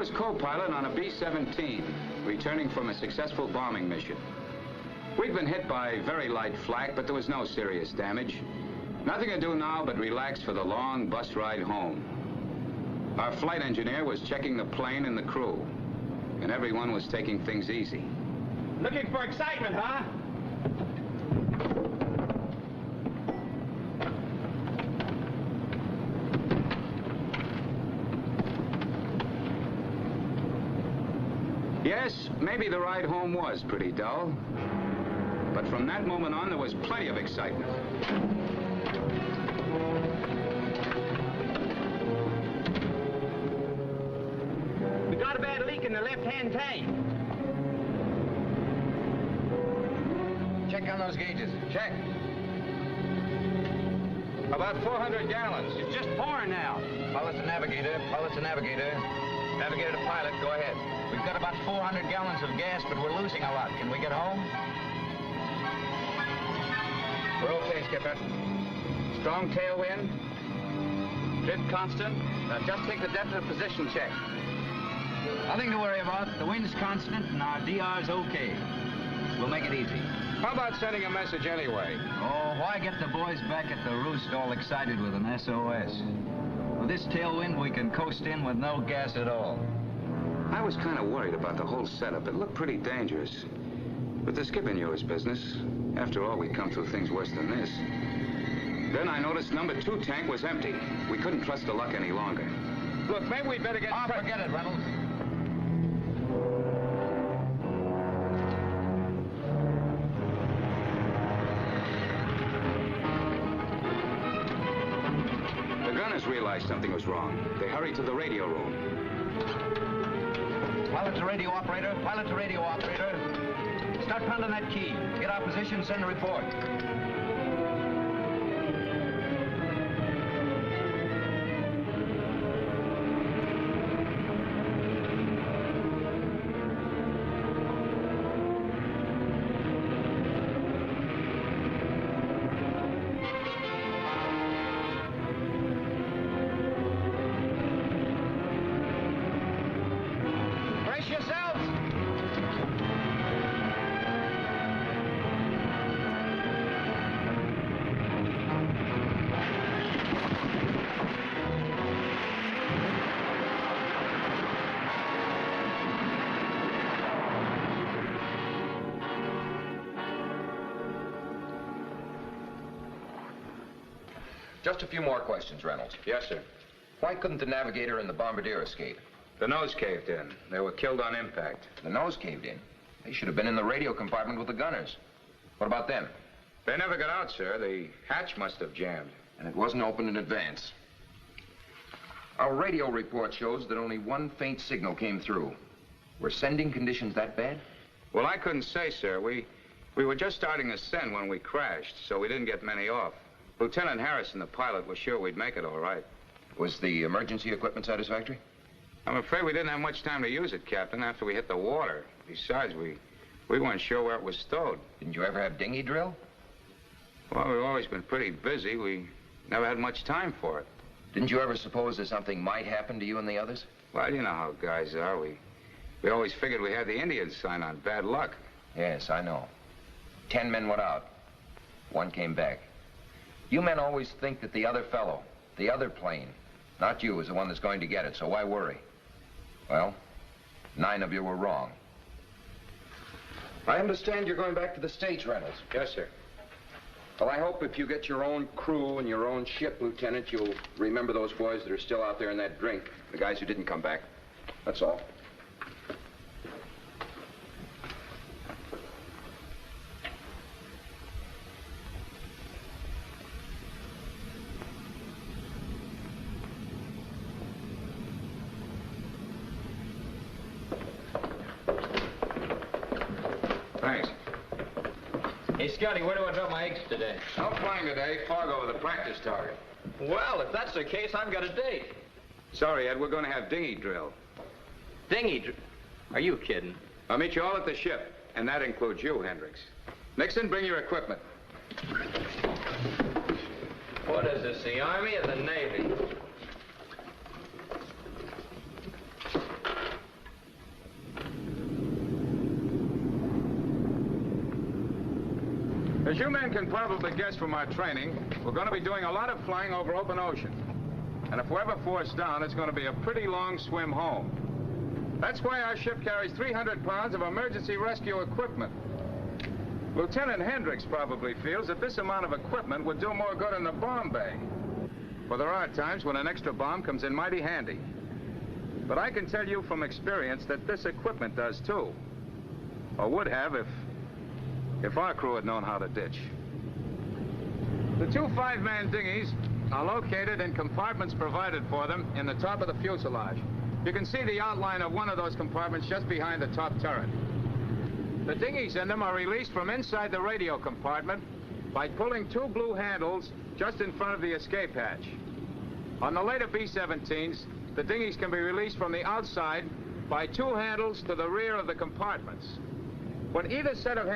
was co-pilot on a B-17, returning from a successful bombing mission. We'd been hit by very light flak, but there was no serious damage. Nothing to do now but relax for the long bus ride home. Our flight engineer was checking the plane and the crew, and everyone was taking things easy. Looking for excitement, huh? Yes, maybe the ride home was pretty dull, but from that moment on, there was plenty of excitement. We got a bad leak in the left-hand tank. Check on those gauges. Check. About 400 gallons. It's just pouring now. Pilot to navigator, pilot to navigator. Navigator to pilot, go ahead. We've got about 400 gallons of gas, but we're losing a lot. Can we get home? We're okay, Skipper. Strong tailwind. Drift constant. Now just take the depth of position check. Nothing to worry about. The wind's constant and our DR's okay. We'll make it easy. How about sending a message anyway? Oh, why get the boys back at the roost all excited with an SOS? With this tailwind, we can coast in with no gas at all. I was kind of worried about the whole setup. It looked pretty dangerous. But the skipper knew his business. After all, we'd come through things worse than this. Then I noticed number 2 tank was empty. We couldn't trust the luck any longer. Look, maybe we'd better get... Oh, forget it, Reynolds. The gunners realized something was wrong. They hurried to the radio room. Pilot to radio operator, pilot to radio operator. Start pounding that key. Get our position, send a report. Just a few more questions, Reynolds. Yes, sir. Why couldn't the navigator and the bombardier escape? The nose caved in. They were killed on impact. The nose caved in. They should have been in the radio compartment with the gunners. What about them? They never got out, sir. The hatch must have jammed. And it wasn't opened in advance. Our radio report shows that only one faint signal came through. Were sending conditions that bad? Well, I couldn't say, sir. We were just starting to send when we crashed, so we didn't get many off. Lieutenant Harrison, the pilot, was sure we'd make it all right. Was the emergency equipment satisfactory? I'm afraid we didn't have much time to use it, Captain, after we hit the water. Besides, we weren't sure where it was stowed. Didn't you ever have dinghy drill? Well, we've always been pretty busy. We never had much time for it. Didn't you ever suppose that something might happen to you and the others? Well, you know how guys are. We always figured we had the Indians sign on bad luck. Yes, I know. 10 men went out. 1 came back. You men always think that the other fellow, the other plane, not you, is the one that's going to get it, so why worry? Well, 9 of you were wrong. I understand you're going back to the States, Reynolds. Yes, sir. Well, I hope if you get your own crew and your own ship, Lieutenant, you'll remember those boys that are still out there in that drink, the guys who didn't come back. That's all. Thanks. Hey, Scotty, where do I drop my eggs today? No flying today. Fargo with a practice target. Well, if that's the case, I've got a date. Sorry, Ed, we're going to have dinghy drill. Are you kidding? I'll meet you all at the ship, and that includes you, Hendricks. Nixon, bring your equipment. What is this, the Army or the Navy? As you men can probably guess from our training, we're going to be doing a lot of flying over open ocean. And if we're ever forced down, it's going to be a pretty long swim home. That's why our ship carries 300 pounds of emergency rescue equipment. Lieutenant Hendricks probably feels that this amount of equipment would do more good in the bomb bay. For there are times when an extra bomb comes in mighty handy. But I can tell you from experience that this equipment does too. Or would have if our crew had known how to ditch. The two 5-man dinghies are located in compartments provided for them in the top of the fuselage. You can see the outline of one of those compartments just behind the top turret. The dinghies in them are released from inside the radio compartment by pulling two blue handles just in front of the escape hatch. On the later B-17s, the dinghies can be released from the outside by two handles to the rear of the compartments. When either set of handles